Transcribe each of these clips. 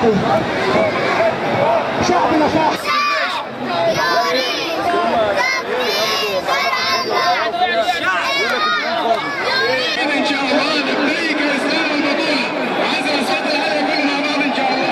العراقي. شعبنا شعب ان شاء الله. لبيك يا اسلام البطوله. عايز نصدر هذا كله مع بعض ان شاء الله.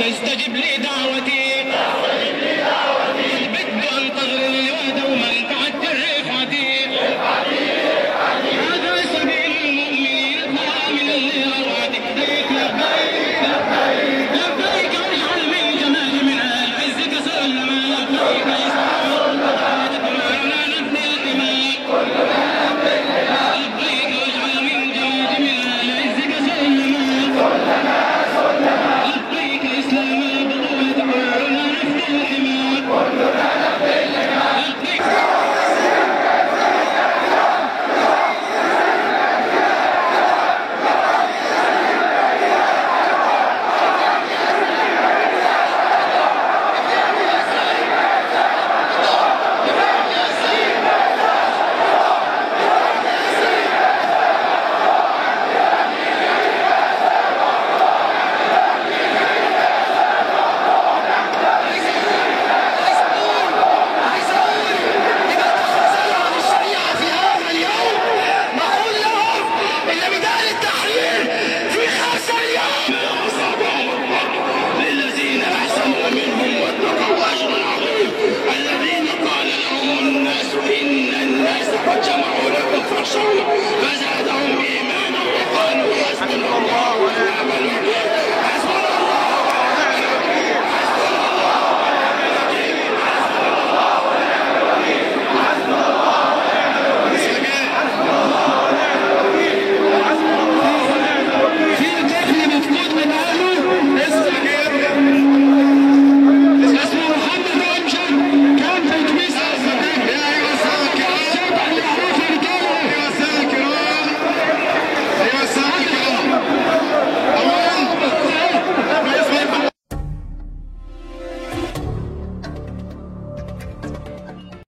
فاستجب لي دعوتي بدي انتظر الوعد ومن بعد رفعتي هذا سبيل المؤمنين من الليل وعدي لبيك لبيك لبيك واجعل من جمال من العز كسر لما لبيك كلنا نبني الدماء لبيك واجعل من جمال من العز كسر لما